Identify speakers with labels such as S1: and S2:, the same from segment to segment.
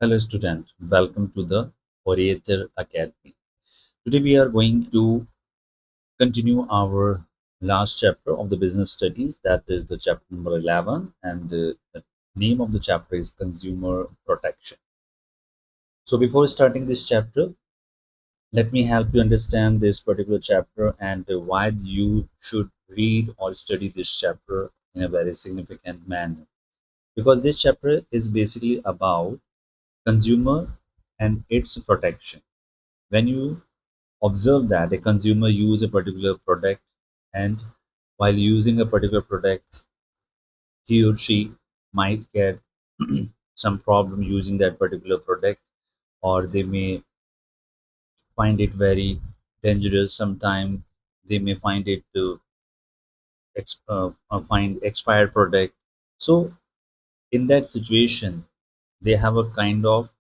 S1: Hello student, welcome to the Orator Academy. Today we are going to continue our last chapter of the business studies, that is the chapter number 11, and the name of the chapter is consumer protection. So before starting this chapter, let me help you understand this particular chapter and why you should read or study this chapter in a very significant manner. Because this chapter is basically about consumer and its protection. When you observe that a consumer use a particular product, and while using a particular product he or she might get some problem using that particular product, or they may find it very dangerous. Sometimes they may find it to find expired product. So in that situation they have a kind of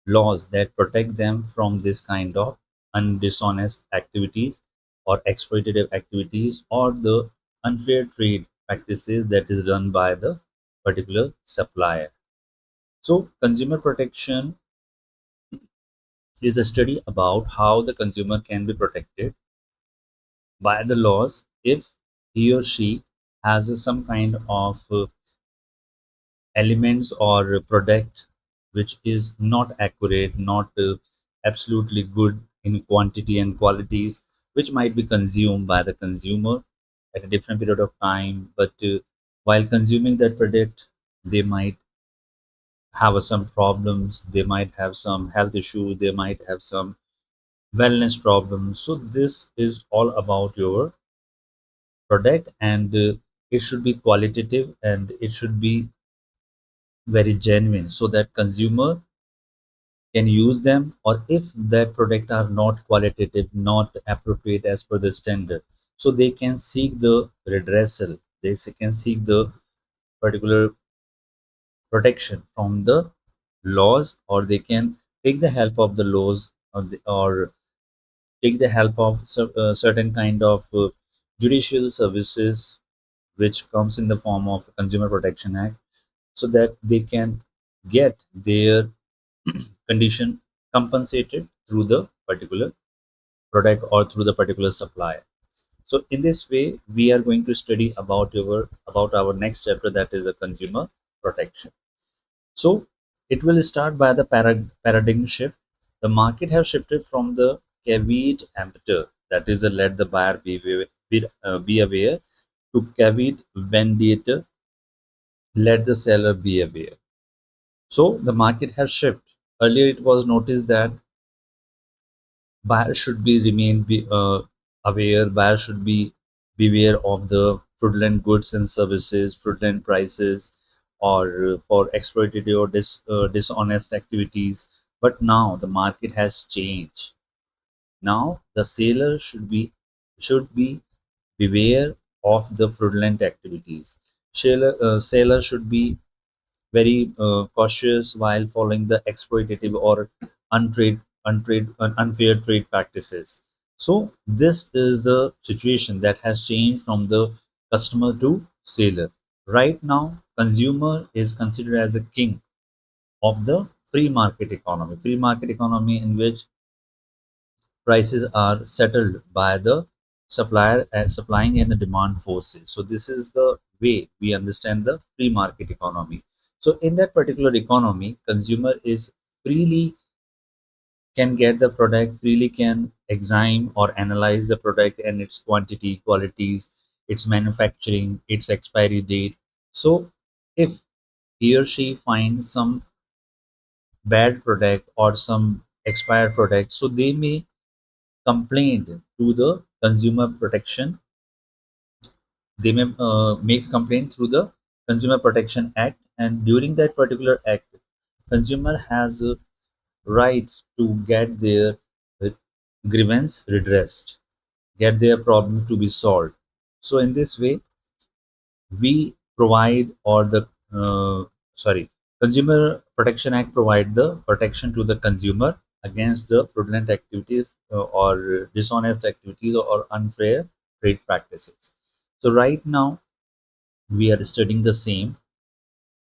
S1: laws that protect them from this kind of undishonest activities or exploitative activities or the unfair trade practices that is done by the particular supplier. So consumer protection is a study about how the consumer can be protected by the laws if he or she has some kind of elements or product which is not accurate, not absolutely good in quantity and qualities, which might be consumed by the consumer at a different period of time. But while consuming that product, they might have some problems, they might have some health issues, they might have some wellness problems. So, this is all about your product, and it should be qualitative and it should be very genuine so that consumer can use them, or if that product are not qualitative, not appropriate as per the standard, so they can seek the redressal, can seek the particular protection from the laws, or they can take the help of the laws, or take the help of certain kind of judicial services which comes in the form of consumer protection act, so that they can get their condition compensated through the particular product or through the particular supplier. So in this way we are going to study about our next chapter, that is the consumer protection. So it will start by the paradigm shift. The market have shifted from the caveat emptor, that is let the buyer be aware, to caveat venditor, let the seller be aware. So the market has shifted. Earlier it was noticed that buyers should be aware. Buyers should be beware of the fraudulent goods and services, fraudulent prices, or for exploitative or dishonest activities. But now the market has changed. Now the seller should be beware of the fraudulent activities. Seller should be very cautious while following the exploitative or unfair trade practices. So this is the situation that has changed from the customer to seller. Right now, consumer is considered as a king of the free market economy. Free market economy in which prices are settled by the supplier and supplying and the demand forces. So this is the way we understand the free market economy. So in that particular economy, consumer is freely can get the product, freely can examine or analyze the product and its quantity, qualities, its manufacturing, its expiry date. So if he or she finds some bad product or some expired product, so they may complain to the consumer protection. They may make complaint through the consumer protection act, and during that particular act consumer has a right to get their uh, grievance redressed, get their problem to be solved. So in this way we provide, or the sorry consumer protection act provide the protection to the consumer against the fraudulent activities or dishonest activities or unfair trade practices. So right now we are studying the same.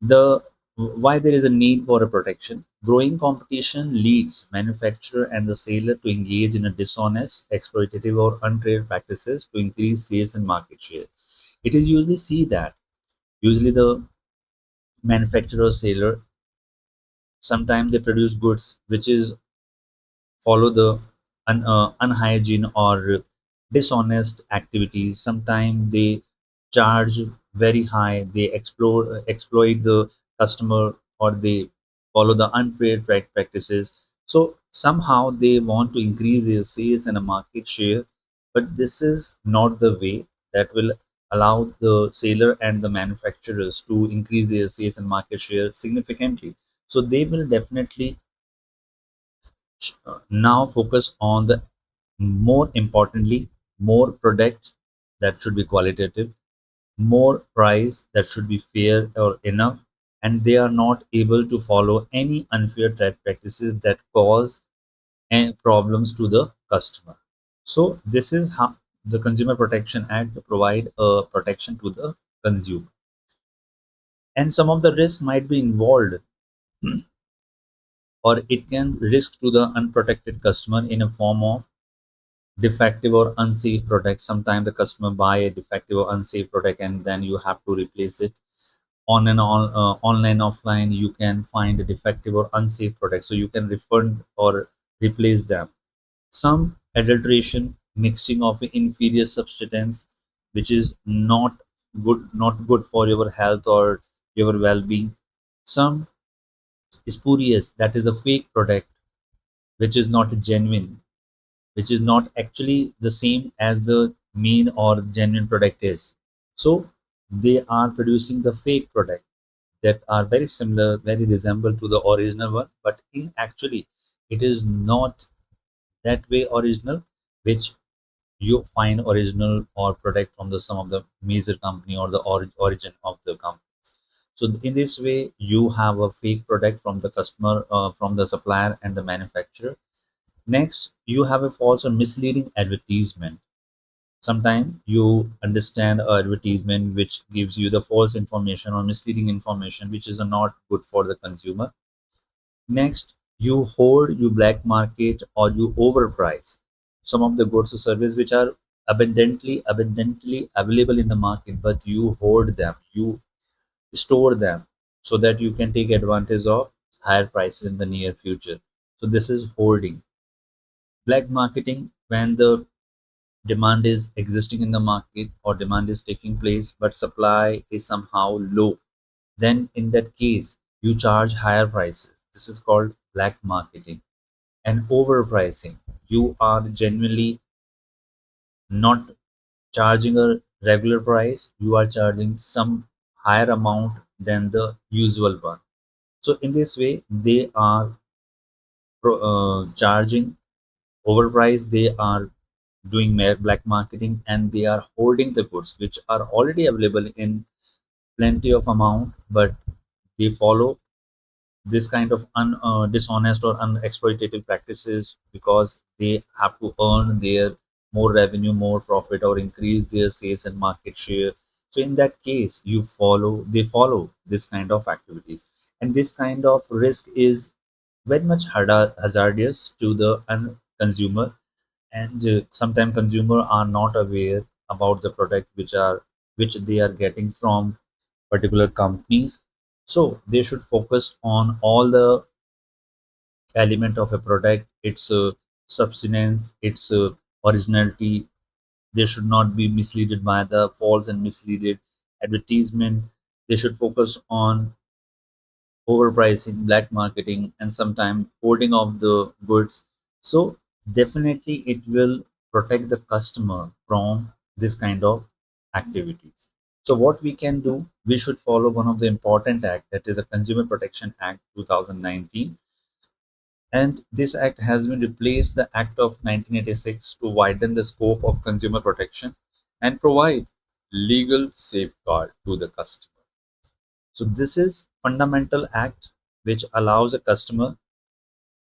S1: The Why there is a need for a protection? Growing competition leads manufacturer and the seller to engage in a dishonest, exploitative, or unfair practices to increase sales and market share. It is usually see that usually the manufacturer seller sometimes they produce goods which is follow the unhygiene or dishonest activities. Sometimes they charge very high, they exploit the customer, or they follow the unfair practices. So somehow they want to increase their sales and a market share, but this is not the way that will allow the seller and the manufacturers to increase their sales and market share significantly. So they will definitely now focus on the more importantly more product that should be qualitative, more price that should be fair or enough, and they are not able to follow any unfair trade practices that cause problems to the customer. So this is how the Consumer Protection Act provide a protection to the consumer. And some of the risks might be involved, or it can risk to the unprotected customer in a form of defective or unsafe product. Sometimes the customer buy a defective or unsafe product and then you have to replace it. Online offline you can find a defective or unsafe product, so you can refund or replace them. Some adulteration, mixing of inferior substance which is not good for your health or your well-being. Some spurious, that is a fake product which is not genuine, which is not actually the same as the main or genuine product is. So they are producing the fake product that are very similar, very resemble to the original one, but in actually it is not that way original, which you find original or product from the some of the major company or the origin of the companies. So in this way, you have a fake product from the customer, from the supplier and the manufacturer. Next, you have a false or misleading advertisement. Sometimes you understand a advertisement which gives you the false information or misleading information, which is not good for the consumer. Next, you hoard, you black market, or you overprice some of the goods or services which are abundantly available in the market, but you hoard them, you store them so that you can take advantage of higher prices in the near future. So this is hoarding. Black marketing, when the demand is existing in the market or demand is taking place but supply is somehow low, then in that case you charge higher prices. This is called black marketing. And overpricing, you are genuinely not charging a regular price, you are charging some higher amount than the usual one. So in this way they are charging overpriced, they are doing black marketing, and they are holding the goods which are already available in plenty of amount, but they follow this kind of dishonest or unexploitative practices because they have to earn their more revenue, more profit, or increase their sales and market share. So in that case they follow this kind of activities, and this kind of risk is very much hazardous to the consumer. And sometimes consumer are not aware about the product which they are getting from particular companies. So they should focus on all the element of a product, its substance, its originality. They should not be misled by the false and misleading advertisement. They should focus on overpricing, black marketing, and sometimes hoarding of the goods. So definitely it will protect the customer from this kind of activities. So what we can do, we should follow one of the important act, that is a Consumer Protection Act 2019. And this act has been replaced the Act of 1986 to widen the scope of consumer protection and provide legal safeguard to the customer. So this is fundamental act which allows a customer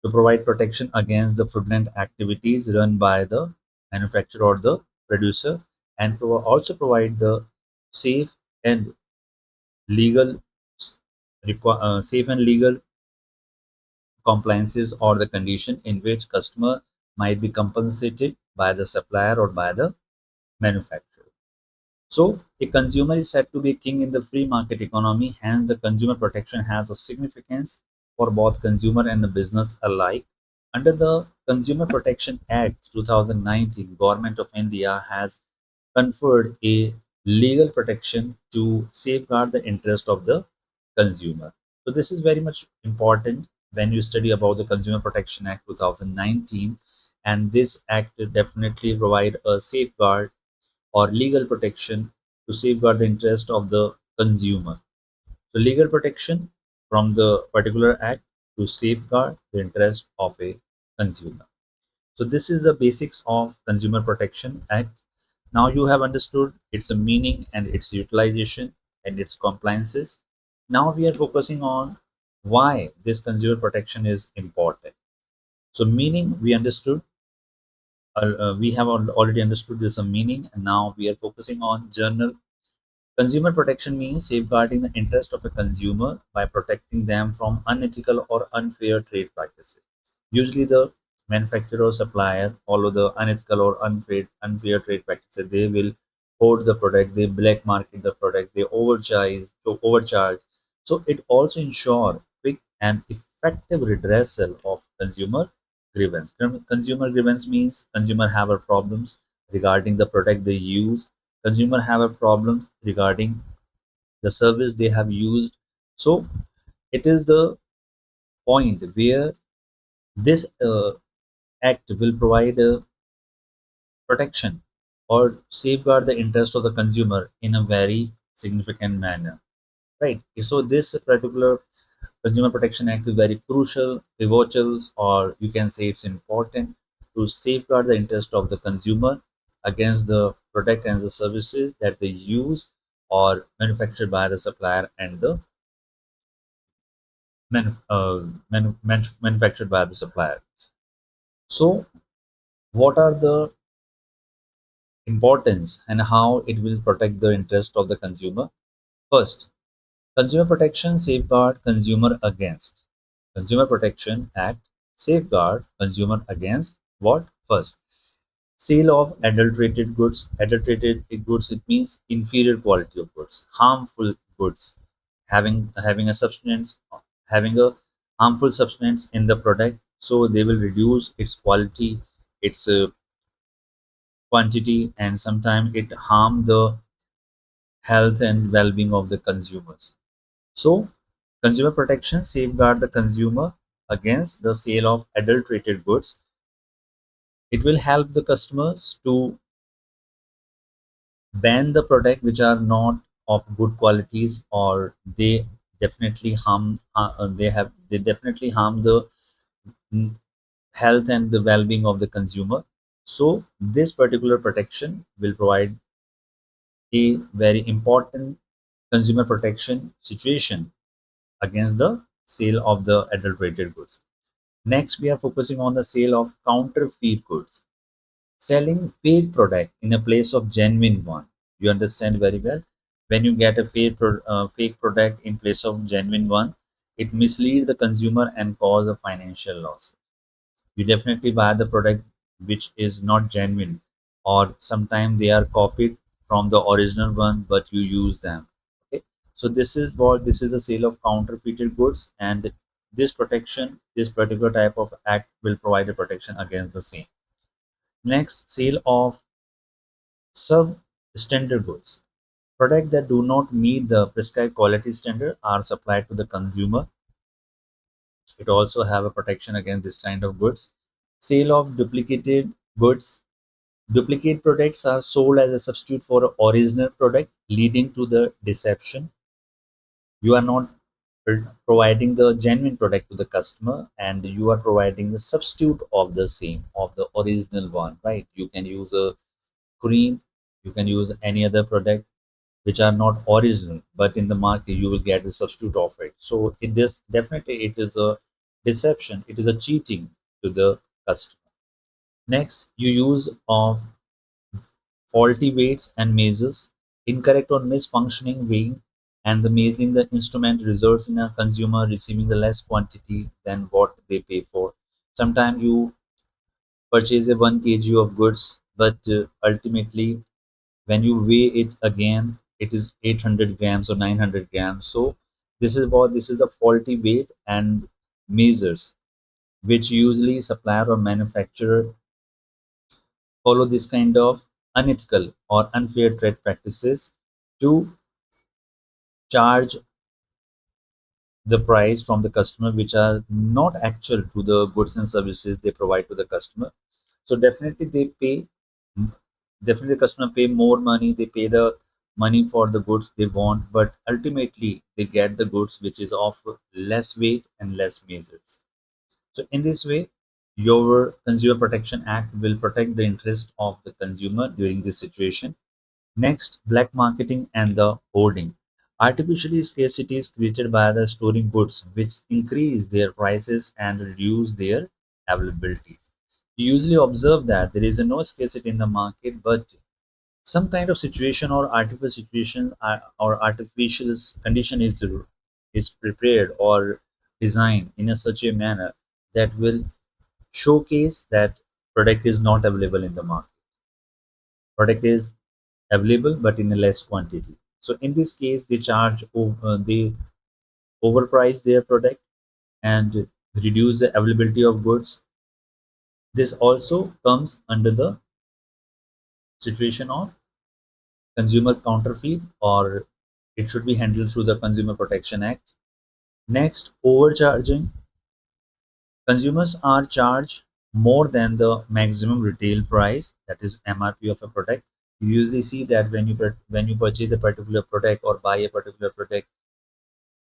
S1: to provide protection against the fraudulent activities run by the manufacturer or the producer, and also provide the safe and legal safe and legal compliances or the condition in which customer might be compensated by the supplier or by the manufacturer. So, a consumer is said to be king in the free market economy, hence, the consumer protection has a significance for both consumer and the business alike. Under the Consumer Protection Act 2019, Government of India has conferred a legal protection to safeguard the interest of the consumer. So this is very much important when you study about the Consumer Protection Act 2019, and this act definitely provide a safeguard or legal protection to safeguard the interest of the consumer. So legal protection from the particular act to safeguard the interest of a consumer. So this is the basics of Consumer Protection Act. Now you have understood its meaning and its utilization and its compliances. Now we are focusing on why this consumer protection is important. So meaning we understood, we have already understood this meaning, and now we are focusing on journal. Consumer protection means safeguarding the interest of a consumer by protecting them from unethical or unfair trade practices. Usually, the manufacturer or supplier follow the unethical or unfair trade practices. They will hoard the product, they black market the product, they overcharge. So it also ensure quick and effective redressal of consumer grievance. Consumer grievance means consumer have a problems regarding the product they use. Consumer have a problems regarding the service they have used. So it is the point where this act will provide a protection or safeguard the interest of the consumer in a very significant manner, right? So this particular Consumer Protection Act is very crucial, pivotal, or you can say it's important to safeguard the interest of the consumer against the product and the services that they use or manufactured by the supplier and the manufactured by the supplier. So, what are the importance and how it will protect the interest of the consumer? First, consumer protection safeguard consumer against. Consumer Protection Act safeguard consumer against what? First, sale of adulterated goods. Adulterated goods, it means inferior quality of goods, harmful goods, having a substance, having a harmful substance in the product. So they will reduce its quality, its quantity, and sometimes it harm the health and well-being of the consumers. So, consumer protection safeguard the consumer against the sale of adulterated goods. It will help the customers to ban the product which are not of good qualities or they definitely harm they definitely harm the mm, health and the well-being of the consumer. So this particular protection will provide a very important consumer protection situation against the sale of the adulterated goods. Next, we are focusing on the sale of counterfeit goods. Selling fake product in a place of genuine one. You understand very well. When you get a fake product in place of genuine one, it misleads the consumer and cause a financial loss. You definitely buy the product which is not genuine, or sometimes they are copied from the original one, but you use them. Okay, so this is a sale of counterfeited goods, and this particular type of act will provide a protection against the same. Next, sale of substandard goods. Products that do not meet the prescribed quality standard are supplied to the consumer. It also have a protection against this kind of goods. Sale of duplicated goods. Duplicate products are sold as a substitute for an original product, leading to the deception. You are not providing the genuine product to the customer, and you are providing the substitute of the same, of the original one, right? You can use a cream, you can use any other product which are not original, but in the market you will get the substitute of it. So it is definitely it is a deception, it is a cheating to the customer. Next, you use of faulty weights and measures, incorrect or misfunctioning weighing. and the mazing the instrument results in a consumer receiving the less quantity than what they pay for. Sometimes you purchase a 1 kg of goods, but ultimately when you weigh it again, it is 800 grams or 900 grams. So this is a faulty weight and measures, which usually supplier or manufacturer follow this kind of unethical or unfair trade practices to charge the price from the customer which are not actual to the goods and services they provide to the customer. So definitely they pay, definitely the customer pay more money, they pay the money for the goods they want, but ultimately they get the goods which is of less weight and less measures. So in this way, your Consumer Protection Act will protect the interest of the consumer during this situation. Next, black marketing and the hoarding. Artificially scarcity is created by the storing goods, which increase their prices and reduce their availabilities. You usually observe that there is a no scarcity in the market, but some kind of situation or artificial situation or artificial condition is prepared or designed in a such a manner that will showcase that product is not available in the market. Product is available but in a less quantity. So in this case, they overprice their product and reduce the availability of goods. This also comes under the situation of consumer counterfeit, or it should be handled through the Consumer Protection Act. Next, overcharging. Consumers are charged more than the maximum retail price, that is MRP of a product. You usually see that when you purchase a particular product or buy a particular product,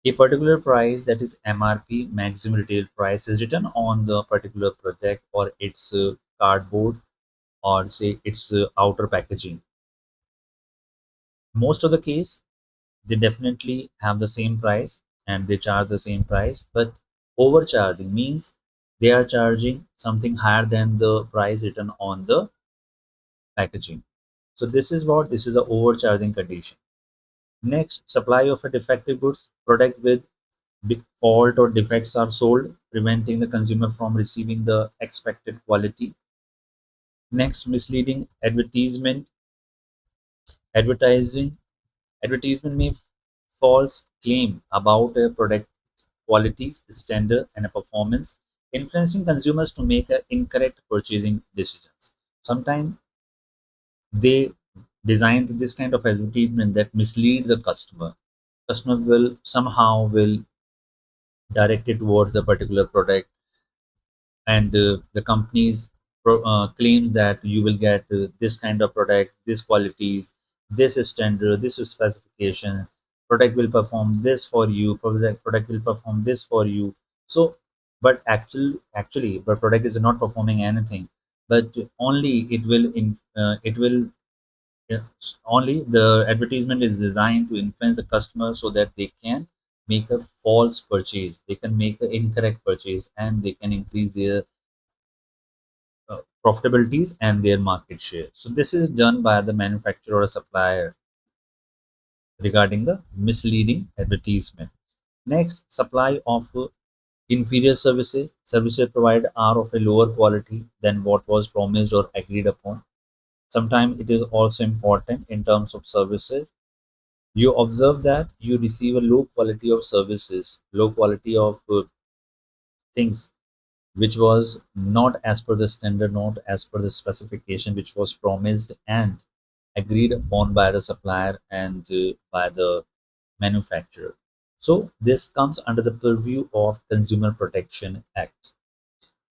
S1: a particular price, that is MRP, maximum retail price, is written on the particular product or its cardboard, or say its outer packaging. Most of the case, they definitely have the same price and they charge the same price, but overcharging means they are charging something higher than the price written on the packaging. So this is the overcharging condition. Next, supply of a defective goods. Product with fault or defects are sold, preventing the consumer from receiving the expected quality. Next, misleading advertisement. Advertising Advertisement may false claim about a product qualities, standard, and a performance, influencing consumers to make incorrect purchasing decisions. Sometimes they design this kind of advertisement that mislead the customer. Customer will somehow will direct it towards the particular product, and the companies claim that you will get this kind of product, this qualities, this standard, this specification, product will perform this for you, product will perform this for you. So but actually the product is not performing anything, but only it will only the advertisement is designed to influence the customer so that they can make a false purchase, they can make an incorrect purchase, and they can increase their profitabilities and their market share. So this is done by the manufacturer or supplier regarding the misleading advertisement. Next, supply of inferior services. Services provided are of a lower quality than what was promised or agreed upon. Sometimes it is also important in terms of services. You observe that you receive a low quality of services, low quality of things which was not as per the standard, not as per the specification which was promised and agreed upon by the supplier and by the manufacturer. So this comes under the purview of Consumer Protection Act.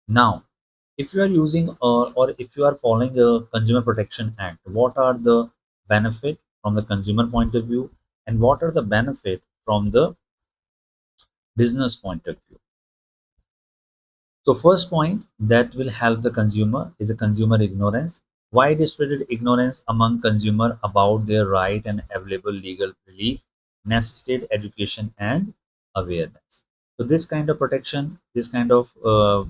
S1: Now, if you are using or if you are following the Consumer Protection Act, what are the benefit from the consumer point of view, and what are the benefit from the business point of view? So first point that will help the consumer is a consumer ignorance. Widespread ignorance among consumer about their right and available legal relief necessitate education and awareness. So this kind of protection, this kind of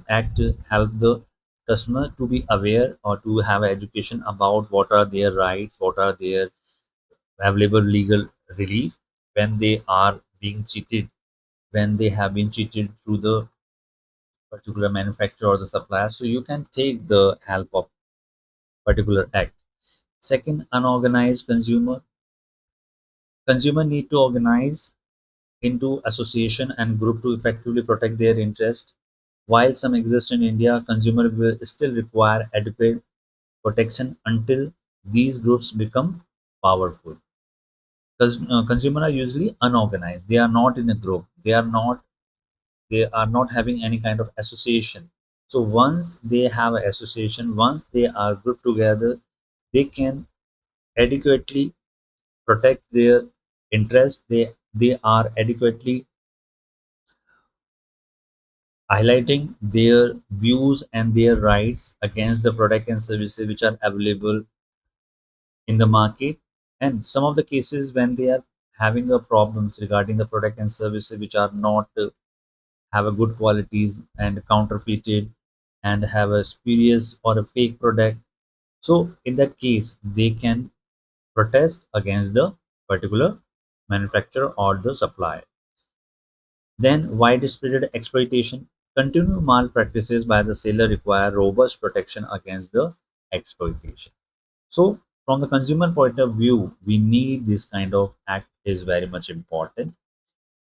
S1: act help the customer to be aware or to have education about what are their rights, what are their available legal relief. when they are being cheated, when they have been cheated through the particular manufacturer or the supplier. So you can take the help of particular act. Second, unorganized consumer. Consumer need to organize into association and group to effectively protect their interest. While some exist in India, consumer will still require adequate protection until these groups become powerful. Because consumers are usually unorganized. They are not in a group. They are not having any kind of association. So once they have an association, once they are grouped together, they can adequately protect their interest. They are adequately highlighting their views and their rights against the product and services which are available in the market. And some of the cases when they are having a problems regarding the product and services which are not have a good qualities and counterfeited and have a spurious or a fake product, so in that case they can protest against the particular manufacturer or the supplier. Then widespread exploitation. Continued malpractices by the seller require robust protection against the exploitation. So from the consumer point of view, we need this kind of act is very much important.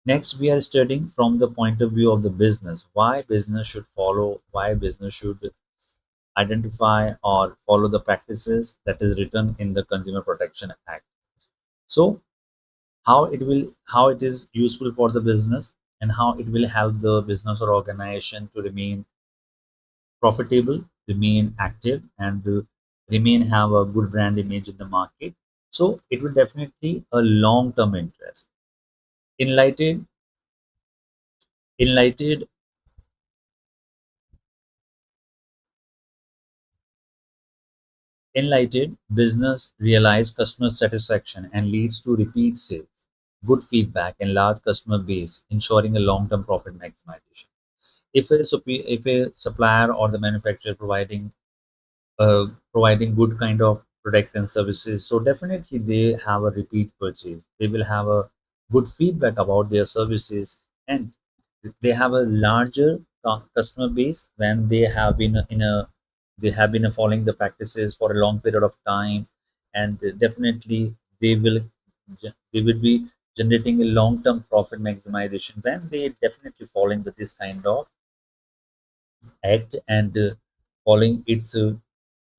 S1: Next, we are studying from the point of view of the business, why business should follow, why business should identify or follow the practices that is written in the Consumer Protection Act. So how it is useful for the business and how it will help the business or organization to remain profitable, remain active, and remain have a good brand image in the market. So it will definitely a long-term interest. Enlightened, enlightened, enlightened business realize customer satisfaction and leads to repeat sales, good feedback, and large customer base, ensuring a long-term profit maximization. If a supplier or the manufacturer providing good kind of product and services, so definitely they have a repeat purchase, they will have a good feedback about their services, and they have a larger customer base when they have been following the practices for a long period of time. And definitely they will they will be generating a long-term profit maximization when they definitely following this kind of act and following its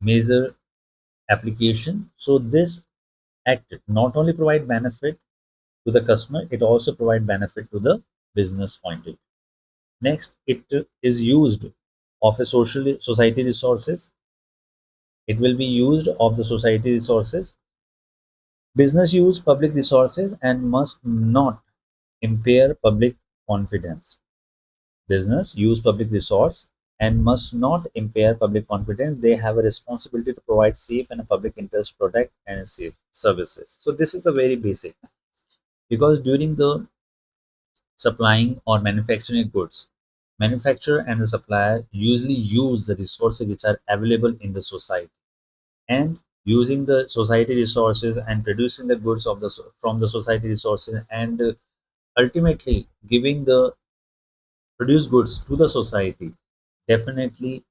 S1: major application. So this act not only provide benefit to the customer, it also provide benefit to the business point of view. Next, it is used of a social society resources. It will be used of the society resources. Business use public resources and must not impair public confidence. Business use public resource and must not impair public confidence. They have a responsibility to provide safe and public interest product and safe services. So this is a very basic, because during the supplying or manufacturing goods, manufacturer and the supplier usually use the resources which are available in the society, and using the society resources and producing the goods of from the society resources, and ultimately giving the produced goods to the society, definitely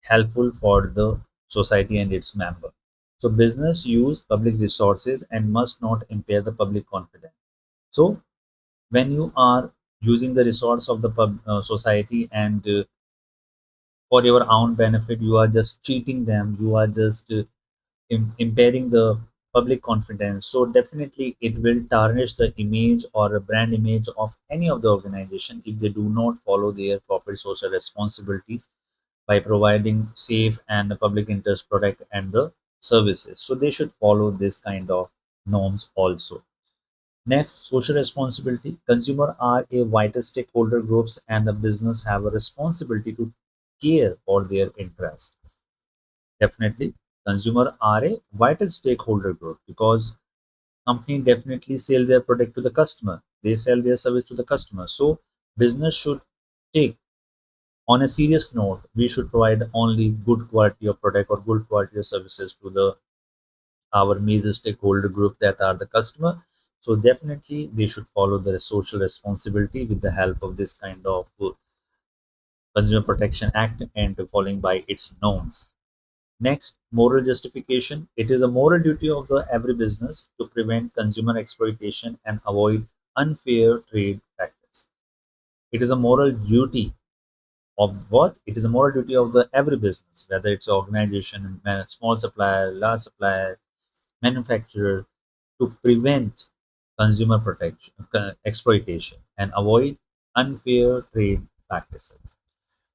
S1: helpful for the society and its member. So business use public resources and must not impair the public confidence. So when you are using the resource of the society and for your own benefit, you are just cheating them, you are just impairing the public confidence. So definitely it will tarnish the image or a brand image of any of the organization if they do not follow their corporate social responsibilities by providing safe and public interest product and the services. So they should follow this kind of norms also. Next, social responsibility. Consumer are a vital stakeholder groups and the business have a responsibility to care for their interest. Definitely, consumer are a vital stakeholder group because company definitely sell their product to the customer. They sell their service to the customer. So business should take on a serious note. We should provide only good quality of product or good quality of services to the our major stakeholder group that are the customer. So definitely they should follow their social responsibility with the help of this kind of Consumer Protection Act and following by its norms. Next, moral justification. It is a moral duty of the every business to prevent consumer exploitation and avoid unfair trade practice. It is a moral duty of what? It is a moral duty of the every business, whether it's organization, small supplier, large supplier, manufacturer, to prevent consumer protection, exploitation, and avoid unfair trade practices.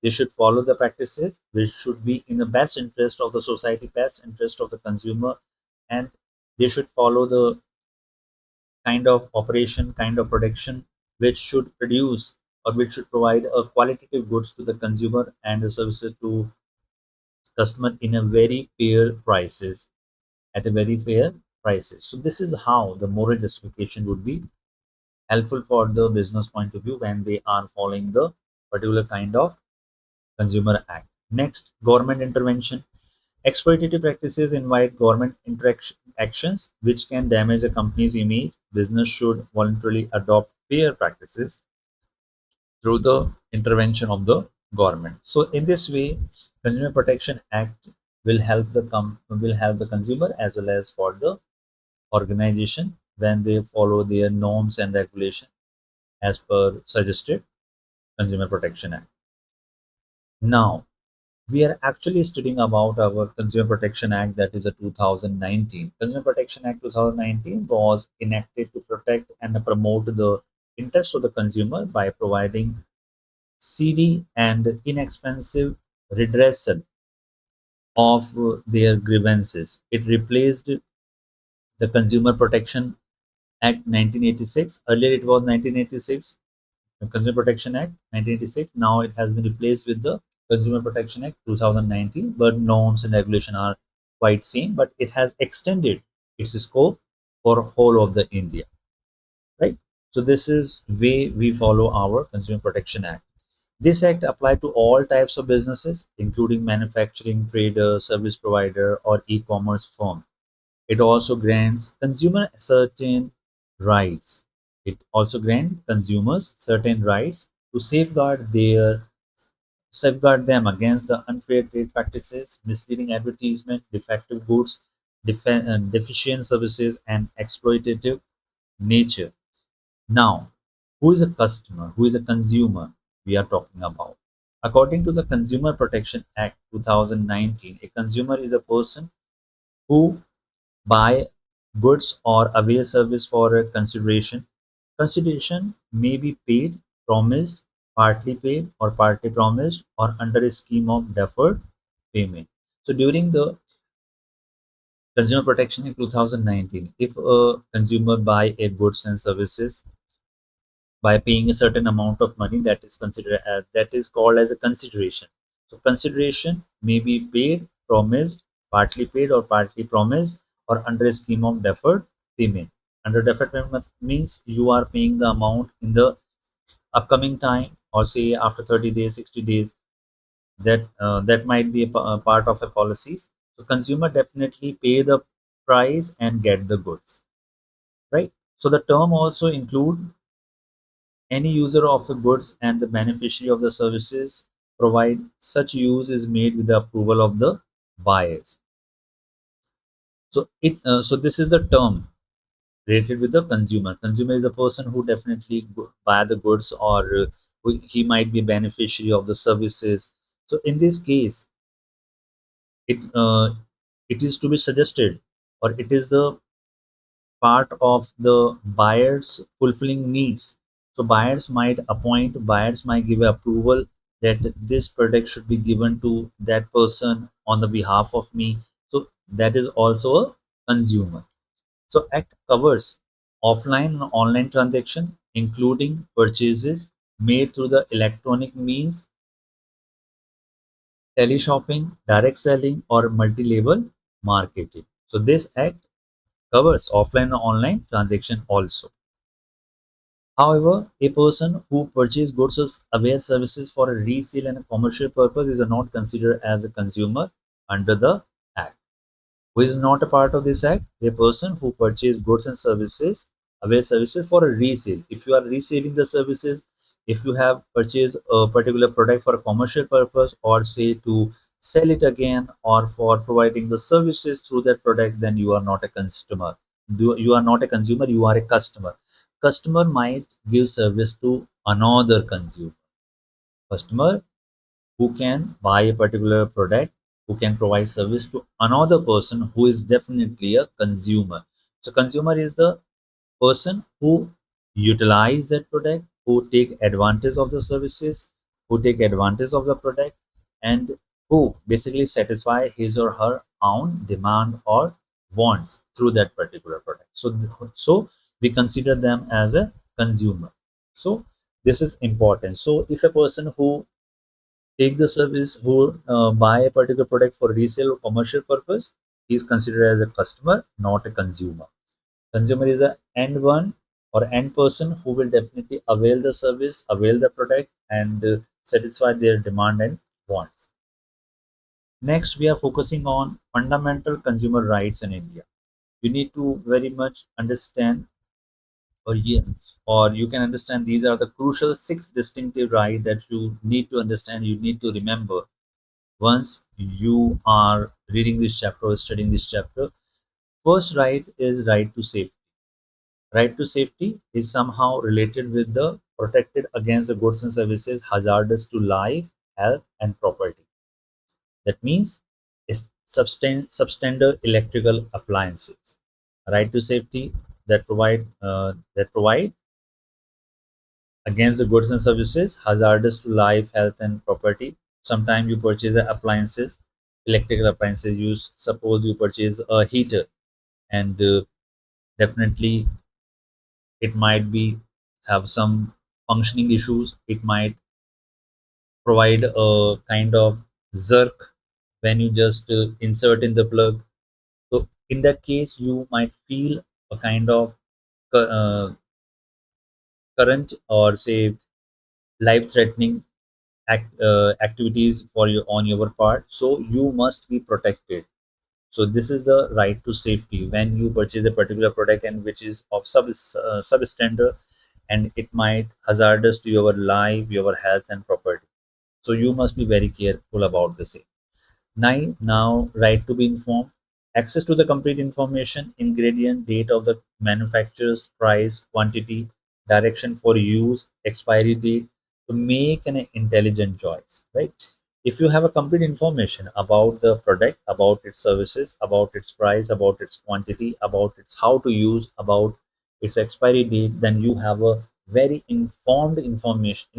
S1: They should follow the practices which should be in the best interest of the society, best interest of the consumer, and they should follow the kind of operation, kind of production which should produce or which should provide a qualitative goods to the consumer and the services to customer in a very fair prices at a very fair prices. So this is how the moral justification would be helpful for the business point of view when they are following the particular kind of consumer act. Next, government intervention. Exploitative practices invite government interaction actions which can damage a company's image. Business should voluntarily adopt fair practices through the intervention of the government. So in this way, Consumer Protection Act will help the consumer as well as for the organization when they follow their norms and regulation as per suggested Consumer Protection Act. Now, we are actually studying about our Consumer Protection Act, that is a 2019. Consumer Protection Act 2019 was enacted to protect and promote the interests of the consumer by providing speedy and inexpensive redressal of their grievances. It replaced the Consumer Protection Act 1986. Earlier it was 1986, the Consumer Protection Act 1986. Now it has been replaced with the Consumer Protection Act 2019, but norms and regulation are quite same, but it has extended its scope for whole of the India, right? So this is way we follow our Consumer Protection Act. This act applied to all types of businesses, including manufacturing, trader, service provider, or e-commerce firm. It also grants consumer certain rights. It also grants consumers certain rights to safeguard them against the unfair trade practices, misleading advertisement, defective goods, deficient services, and exploitative nature. Now, who is a customer? Who is a consumer we are talking about? According to the Consumer Protection Act 2019, a consumer is a person who buy goods or avail service for a consideration. Consideration may be paid, promised, partly paid, or partly promised, or under a scheme of deferred payment. So during the Consumer Protection in 2019, if a consumer buy a goods and services by paying a certain amount of money, that is considered as that is called as a consideration. So consideration may be paid, promised, partly paid, or partly promised, or under a scheme of deferred payment. Under deferred payment means you are paying the amount in the upcoming time, or say after 30 days, 60 days. That might be a part of a policies. So consumer definitely pay the price and get the goods, right? So the term also include any user of the goods and the beneficiary of the services, provide such use is made with the approval of the buyers. So this is the term related with the consumer. Consumer is the person who definitely buy the goods, or he might be beneficiary of the services. So in this case, it it is to be suggested, or it is the part of the buyers fulfilling needs. So buyers might give approval that this product should be given to that person on the behalf of me. So that is also a consumer. So Act covers offline and online transaction, including purchases made through the electronic means, teleshopping, direct selling, or multi-level marketing. So this act covers offline and online transaction also. However, a person who purchases goods or avails services for a resale and a commercial purpose is not considered as a consumer under the Act. Who is not a part of this Act? A person who purchases goods and services avail services for a resale. If you are reselling the services, if you have purchased a particular product for a commercial purpose, or say to sell it again, or for providing the services through that product, then you are not a customer. You are not a consumer, you are a customer. Customer might give service to another consumer. Customer who can buy a particular product, who can provide service to another person who is definitely a consumer. So consumer is the person who utilize that product, who take advantage of the services, who take advantage of the product, and who basically satisfy his or her own demand or wants through that particular product. So we consider them as a consumer. So this is important. So if a person who take the service, who buy a particular product for resale or commercial purpose, he is considered as a customer, not a consumer. Consumer is a end one or end person who will definitely avail the service, avail the product, and satisfy their demand and wants. Next, we are focusing on fundamental consumer rights in India. You need to very much understand, or you can understand, these are the crucial six distinctive rights that you need to understand, you need to remember once you are reading this chapter or studying this chapter. First right is right to safety. Right to safety is somehow related with the protected against the goods and services hazardous to life, health, and property. That means is substandard electrical appliances. Right to safety that provide against the goods and services hazardous to life, health, and property. Sometimes you purchase the appliances, electrical appliances. You suppose you purchase a heater, and definitely it might be have some functioning issues. It might provide a kind of jerk when you just insert in the plug. So in that case, you might feel a kind of uh, current, or say life-threatening activities for you on your part. So you must be protected. So this is the right to safety when you purchase a particular product and which is of substandard, and it might hazardous to your life, your health, and property. So you must be very careful about the same. 9. Now, right to be informed. Access to the complete information, ingredient, date of the manufacturer's, price, quantity, direction for use, expiry date, to make an intelligent choice, right? If you have a complete information about the product, about its services, about its price, about its quantity, about its how to use, about its expiry date, then you have a very informed information,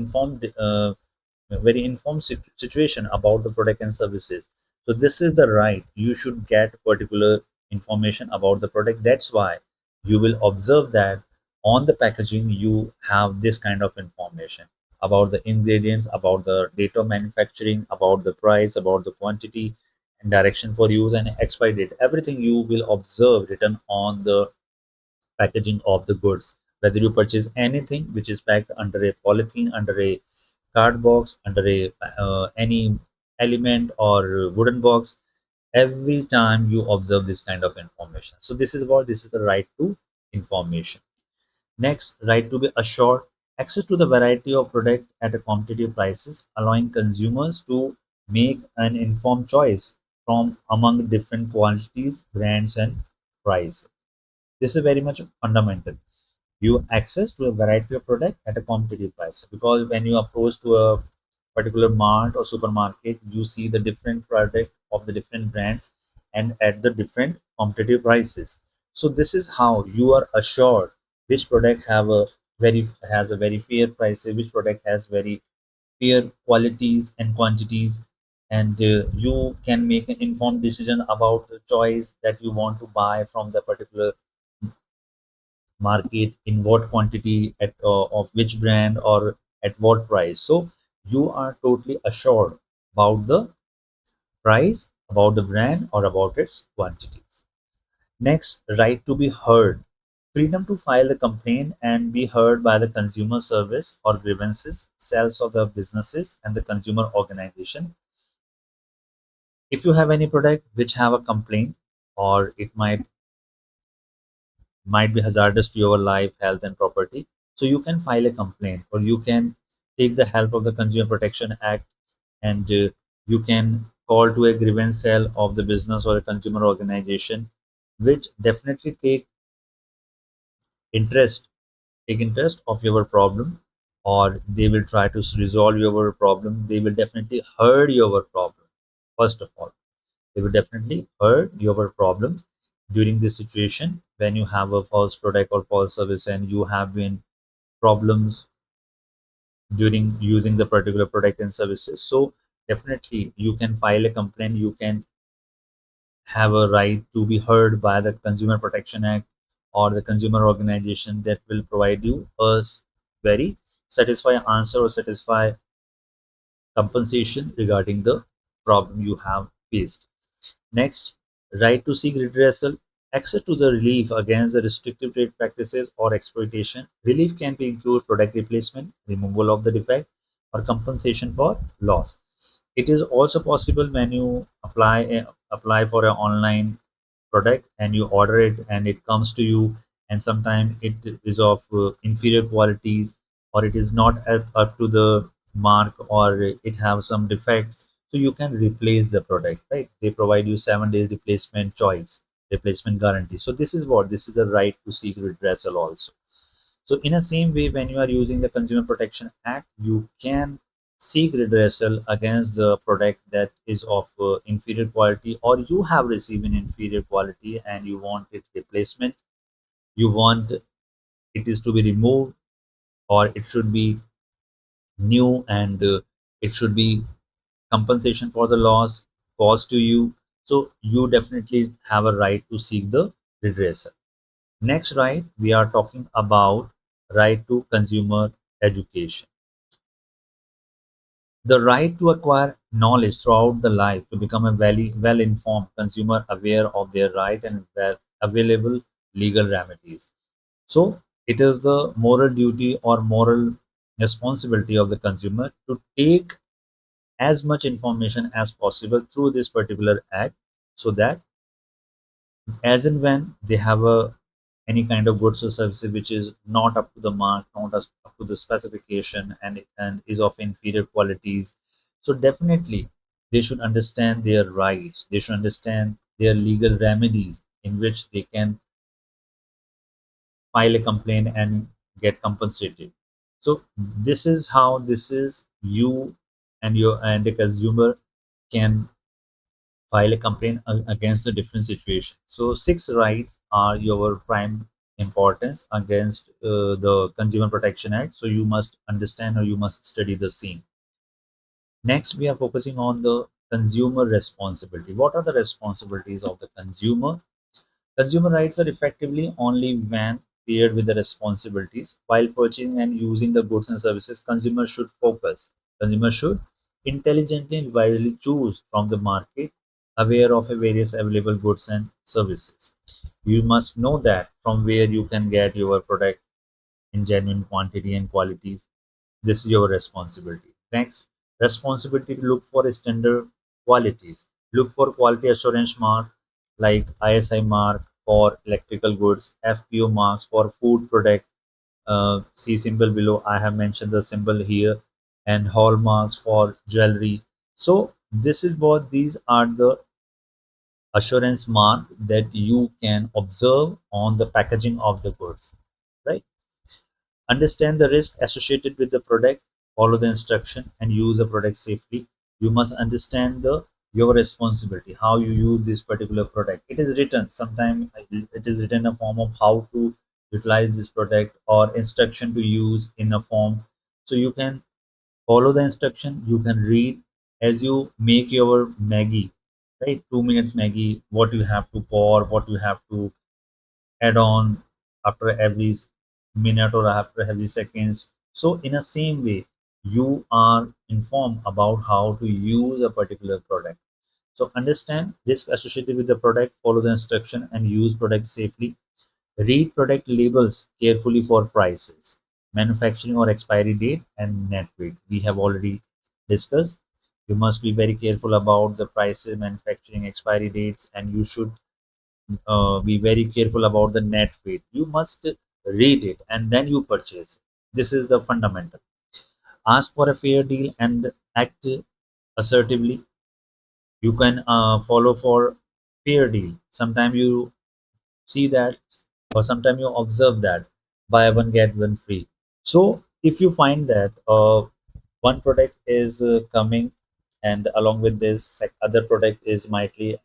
S1: very informed situation about the product and services. So this is the right, you should get particular information about the product. That's why you will observe that on the packaging you have this kind of information about the ingredients, about the date of manufacturing, about the price, about the quantity, and direction for use, and expiry date. Everything you will observe written on the packaging of the goods. Whether you purchase anything which is packed under a polythene, under a card box, under a any element or wooden box, every time you observe this kind of information. So this is the right to information. Next, right to be assured. Access to the variety of product at a competitive prices, allowing consumers to make an informed choice from among different quantities, brands, and prices. This is very much fundamental. You access to a variety of product at a competitive price, because when you approach to a particular mart or supermarket, you see the different product of the different brands and at the different competitive prices. So this is how you are assured which product has a very fair price, which product has very fair qualities and quantities, and you can make an informed decision about the choice that you want to buy from the particular market, in what quantity, at of which brand, or at what price. So you are totally assured about the price, about the brand, or about its quantities. Next, right to be heard. Freedom to file the complaint and be heard by the consumer service or grievances cells of the businesses and the consumer organization. If you have any product which have a complaint, or it might might be hazardous to your life, health, and property. So you can file a complaint, or you can take the help of the Consumer Protection Act, and you can call to a grievance cell of the business or a consumer organization, which definitely interest interest of your problem, or they will try to resolve your problem. They will definitely heard your problem. First of all, they will definitely heard your problems during this situation when you have a false product or false service, and you have been problems during using the particular product and services. So definitely you can file a complaint. You can have a right to be heard by the Consumer Protection Act or the consumer organization that will provide you a very satisfying answer or satisfy compensation regarding the problem you have faced. Next, right to seek redressal. Access to the relief against the restrictive trade practices or exploitation. Relief can be include product replacement, removal of the defect, or compensation for loss. It is also possible when you apply for an online product and you order it and it comes to you, and sometimes it is of inferior qualities, or it is not up to the mark, or it have some defects, so you can replace the product, right? They provide you 7 days replacement choice, replacement guarantee. So this is the right to seek redressal also. So in the same way, when you are using the Consumer Protection Act, you can seek redressal against the product that is of inferior quality, or you have received an inferior quality and you want it replacement. You want it is to be removed, or it should be new, and it should be compensation for the loss caused to you. So you definitely have a right to seek the redressal. Next right, we are talking about right to consumer education. The right to acquire knowledge throughout the life, to become a well-informed consumer, aware of their right and available legal remedies. So it is the moral duty or moral responsibility of the consumer to take as much information as possible through this particular act, so that as and when they have a any kind of goods or services which is not up to the mark, not up to the specification, and is of inferior qualities, so definitely they should understand their rights. They should understand their legal remedies in which they can file a complaint and get compensated. So this is how this is you and your and the consumer can file a complaint against a different situation. So six rights are your prime importance against the Consumer Protection Act. So you must understand, or you must study the same. Next, we are focusing on the consumer responsibility. What are the responsibilities of the consumer? Consumer rights are effectively only when paired with the responsibilities. While purchasing and using the goods and services, consumers should focus. Consumers should intelligently and wisely choose from the market, aware of the various available goods and services. You must know that from where you can get your product in genuine quantity and qualities. This is your responsibility. Next, responsibility to look for standard qualities. Look for quality assurance mark like ISI mark for electrical goods, FPO marks for food product. See symbol below. I have mentioned the symbol here, and hallmarks for jewelry. So this is what these are the assurance mark that you can observe on the packaging of the goods, right? Understand the risk associated with the product, follow the instruction, and use the product safely. You must understand the your responsibility, how you use this particular product. It is written, sometimes it is written in a form of how to utilize this product or instruction to use in a form. So you can follow the instruction, you can read as you make your Maggie, right? 2 minutes Maggie, what you have to pour, what you have to add on after every minute or after every seconds. So in the same way, you are informed about how to use a particular product. So understand risk associated with the product, follow the instruction, and use product safely. Read product labels carefully for prices, manufacturing or expiry date, and net weight. We have already discussed. You must be very careful about the prices, manufacturing, expiry dates, and you should be very careful about the net weight. You must read it and then you purchase it. This is the fundamental. Ask for a fair deal and act assertively. You can follow for fair deal. Sometimes you see that, or sometimes you observe that buy one get one free. So if you find that one product is coming, and along with this other product is might be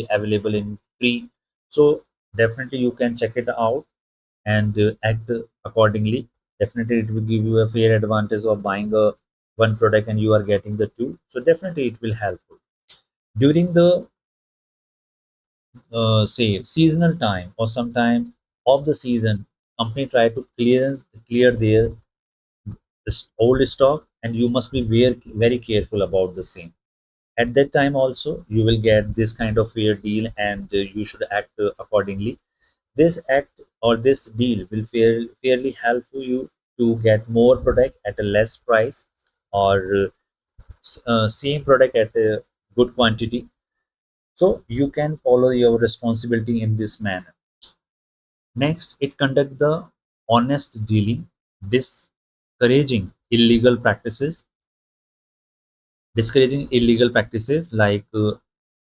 S1: available in free, so definitely you can check it out and act accordingly. Definitely it will give you a fair advantage of buying a one product and you are getting the two, so definitely it will help you during the say seasonal time or sometime of the season. Company try to clear their old stock, and you must be very careful about the same. At that time also you will get this kind of fair deal, and you should act accordingly. This act or this deal will fairly help you to get more product at a less price, or same product at a good quantity. So you can follow your responsibility in this manner. Next, it conduct the honest dealing, discouraging illegal practices, like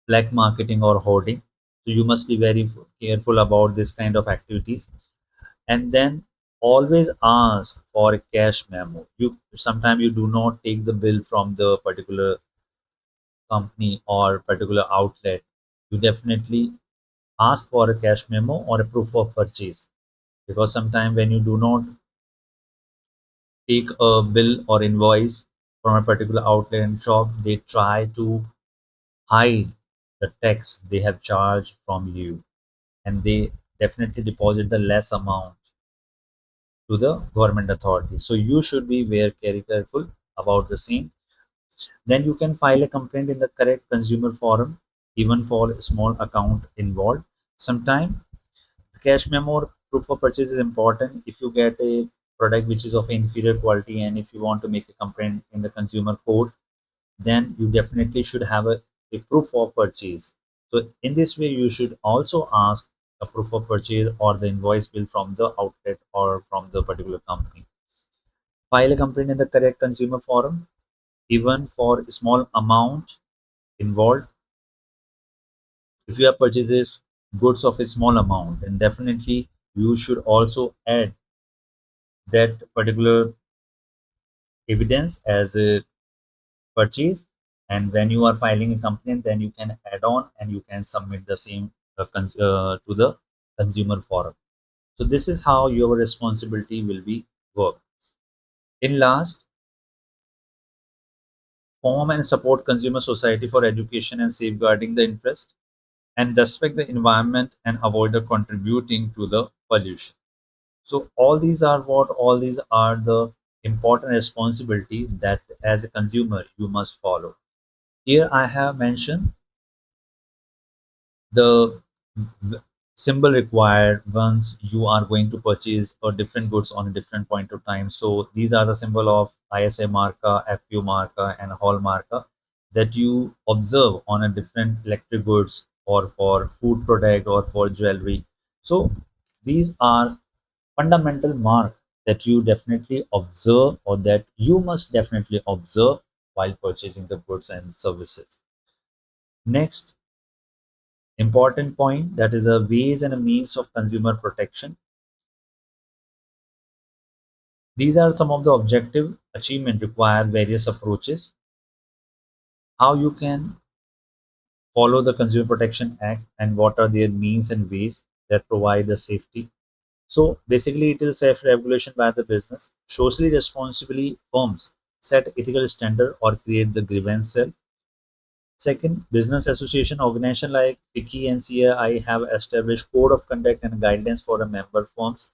S1: black marketing or hoarding. So you must be very careful about this kind of activities. And then always ask for a cash memo. You sometimes you do not take the bill from the particular company or particular outlet. You definitely ask for a cash memo or a proof of purchase, because sometimes when you do not take a bill or invoice from a particular outlet and shop, they try to hide the tax they have charged from you, and they definitely deposit the less amount to the government authority. So you should be very careful about the same. Then you can file a complaint in the correct consumer forum, even for a small account involved. Sometime the cash memo or proof of purchase is important. If you get a product which is of inferior quality and if you want to make a complaint in the consumer court, then you definitely should have a proof of purchase. So in this way, you should also ask a proof of purchase or the invoice bill from the outlet or from the particular company. File a complaint in the correct consumer forum, even for a small amount involved. If you have purchases goods of a small amount, and definitely you should also add that particular evidence as a purchase. And when you are filing a complaint, then you can add on and you can submit the same to the consumer forum. So this is how your responsibility will be work. In last, form and support consumer society for education and safeguarding the interest, and respect the environment and avoid the contributing to the pollution. So all these are the important responsibility that as a consumer you must follow. Here I have mentioned the symbol required once you are going to purchase a different goods on a different point of time. So these are the symbol of ISA marker, FQ marker, and hall marker that you observe on a different electric goods or for food product or for jewelry. So these are fundamental mark that you definitely observe, or that you must definitely observe while purchasing the goods and services. Next important point, that is a ways and a means of consumer protection. These are some of the objective achievement require various approaches. How you can follow the Consumer Protection Act and what are their means and ways that provide the safety. So basically it is self-regulation by the business. Socially responsibly firms set ethical standard or create the grievance cell. Second, business association organization like FICCI and CAI have established code of conduct and guidelines for the member firms.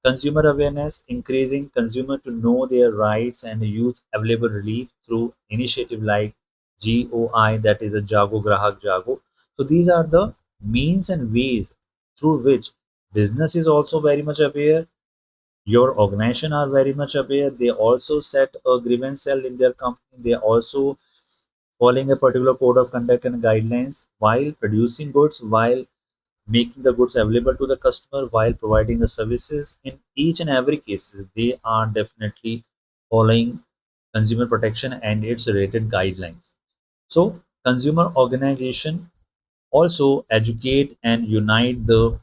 S1: Consumer awareness, increasing consumer to know their rights and use available relief through initiative like GOI, that is a Jago Grahak Jago. So these are the means and ways through which business is also very much aware. Your organization are very much aware. They also set a grievance cell in their company. They also following a particular code of conduct and guidelines while producing goods, while making the goods available to the customer while providing the services. In each and every cases, they are definitely following consumer protection and its related guidelines. So consumer organization also educate and unite the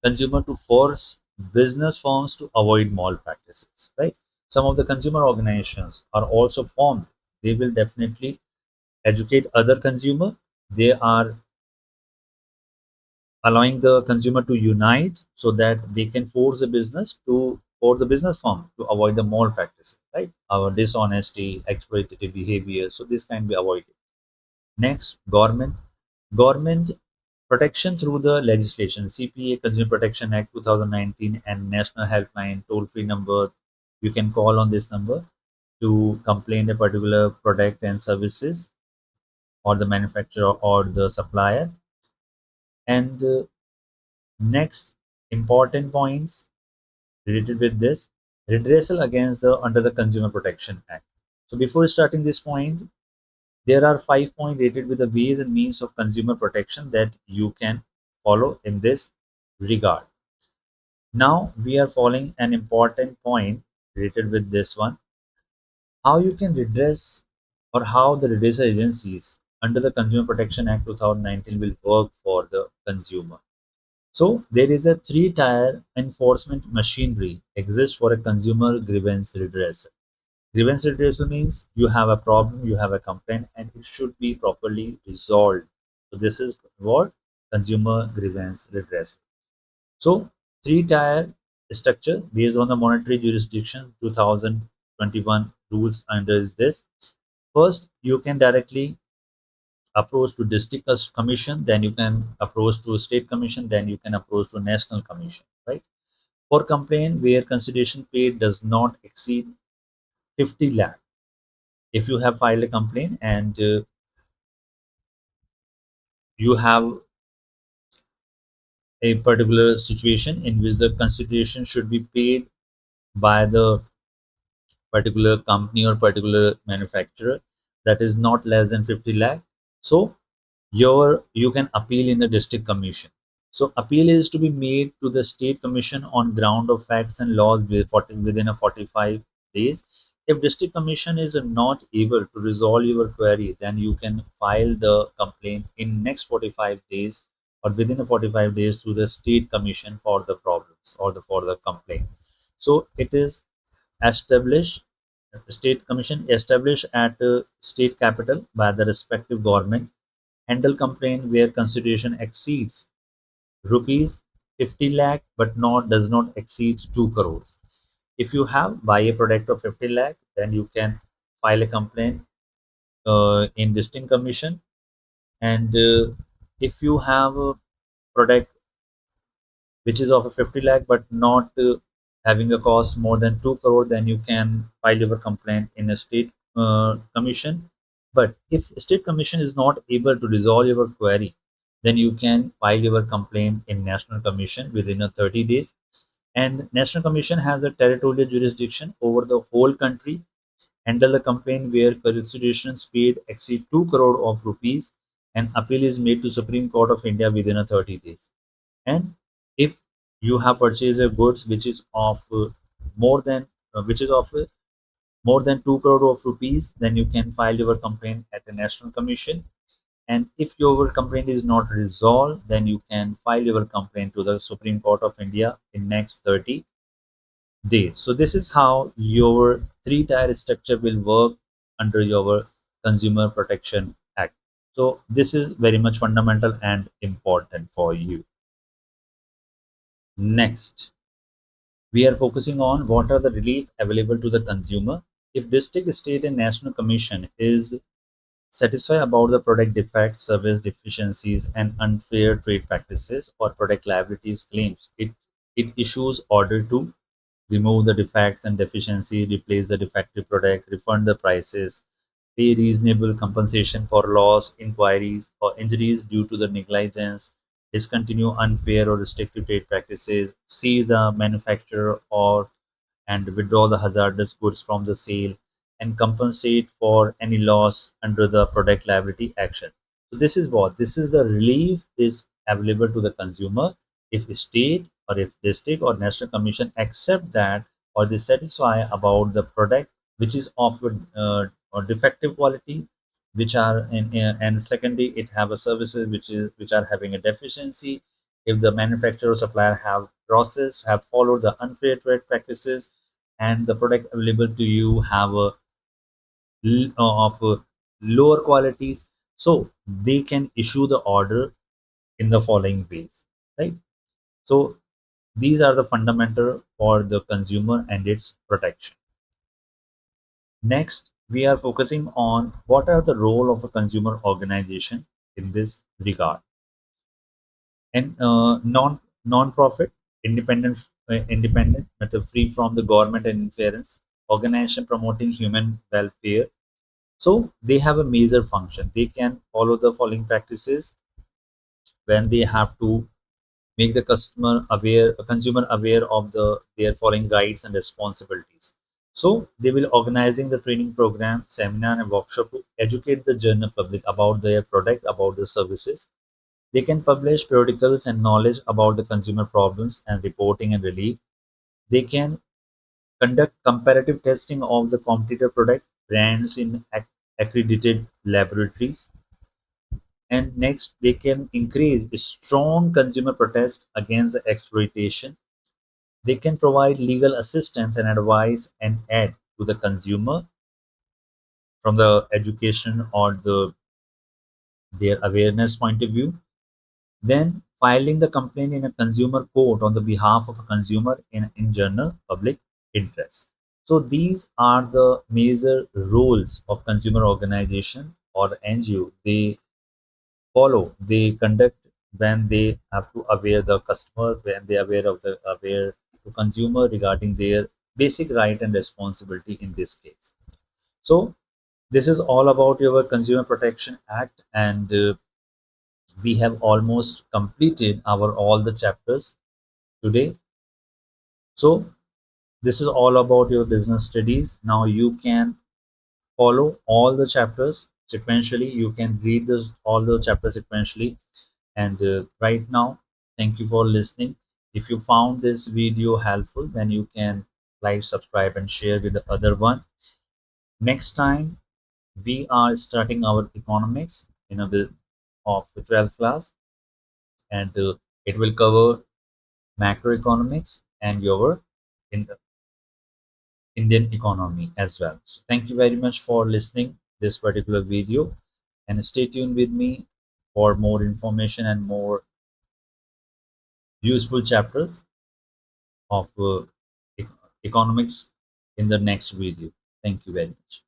S1: consumer to force business firms to avoid malpractices, right? Some of the consumer organizations are also formed. They will definitely educate other consumer. They are allowing the consumer to unite so that they can force the business to or the business firm to avoid the malpractices, right? Our dishonesty, exploitative behavior. So this can be avoided. Next, government protection through the legislation, CPA, Consumer Protection Act 2019, and National Helpline toll-free number. You can call on this number to complain a particular product and services or the manufacturer or the supplier. And next important points related with this, redressal against the under the Consumer Protection Act. So before starting this point, there are 5 points related with the ways and means of consumer protection that you can follow in this regard. Now we are following an important point related with this one, how you can redress or how the redressal agencies under the Consumer Protection Act 2019 will work for the consumer. So there is a three-tier enforcement machinery exists for a consumer grievance redressal. Grievance redressal means you have a problem, you have a complaint, and it should be properly resolved. So this is what consumer grievance redressal. So three-tier structure based on the monetary jurisdiction 2021 rules under is this. First, you can directly approach to district commission, then you can approach to state commission, then you can approach to national commission, right? For complaint where consideration paid does not exceed 50 lakh, if you have filed a complaint and you have a particular situation in which the consideration should be paid by the particular company or particular manufacturer that is not less than 50 lakh, so you can appeal in the district commission. So appeal is to be made to the state commission on ground of facts and laws within a 45 days. If district commission is not able to resolve your query, then you can file the complaint in next 45 days or within a 45 days to the state commission for the problems or for the complaint. So it is established state commission established at state capital by the respective government, handle complaint where consideration exceeds rupees 50 lakh but not does not exceed 2 crores. If you have buy a product of 50 lakh, then you can file a complaint in distinct commission. And if you have a product which is of a 50 lakh but not having a cost more than 2 crore, then you can file your complaint in a state commission. But if state commission is not able to resolve your query, then you can file your complaint in national commission within a 30 days. And national commission has a territorial jurisdiction over the whole country, handle the complaint where considerations paid exceed 2 crore of rupees, and appeal is made to Supreme Court of India within a 30 days. And if you have purchased a goods which is of more than which is of more than 2 crore of rupees, then you can file your complaint at the national commission. And if your complaint is not resolved, then you can file your complaint to the Supreme Court of India in next 30 days. So this is how your three-tier structure will work under your Consumer Protection Act. So this is very much fundamental and important for you. Next, we are focusing on what are the relief available to the consumer. If district, state, and national commission is satisfied about the product defects, service deficiencies, and unfair trade practices or product liabilities claims, it issues order to remove the defects and deficiency, replace the defective product, refund the prices, pay reasonable compensation for loss, inquiries, or injuries due to the negligence, discontinue unfair or restrictive trade practices, seize the manufacturer or and withdraw the hazardous goods from the sale, and compensate for any loss under the product liability action. So this is what this is the relief is available to the consumer if state or if district or national commission accept that or they satisfy about the product which is offered or defective quality which are and secondly it have a services which are having a deficiency if the manufacturer or supplier have processed have followed the unfair trade practices and the product available to you have a of lower qualities so they can issue the order in the following ways, right? So these are the fundamental for the consumer and its protection. Next we are focusing on what are the role of a consumer organization in this regard. And non-profit independent method free from the government and interference organization promoting human welfare. So they have a major function. They can follow the following practices when they have to make the consumer aware of their following rights and responsibilities. So they will organizing the training program, seminar and workshop to educate the general public about their product, about the services. They can publish periodicals and knowledge about the consumer problems and reporting and relief. They can conduct comparative testing of the competitor product brands in accredited laboratories. And next, they can increase strong consumer protest against the exploitation. They can provide legal assistance and advice and aid to the consumer from the education or their awareness point of view. Then filing the complaint in a consumer court on the behalf of a consumer in general public interest. So these are the major roles of consumer organization or NGO. They conduct when they have to aware the customer, when they aware to consumer regarding their basic right and responsibility in this case. So this is all about your Consumer Protection Act, and we have almost completed our all the chapters today. So this is all about your business studies. Now you can follow all the chapters sequentially. You can read this all the chapters sequentially. And right now, thank you for listening. If you found this video helpful, then you can like, subscribe, and share with the other one. Next time, we are starting our economics in a bit of the 12th class, and it will cover macroeconomics and your in Indian economy as well. So thank you very much for listening this particular video, and stay tuned with me for more information and more useful chapters of economics in the next video. Thank you very much.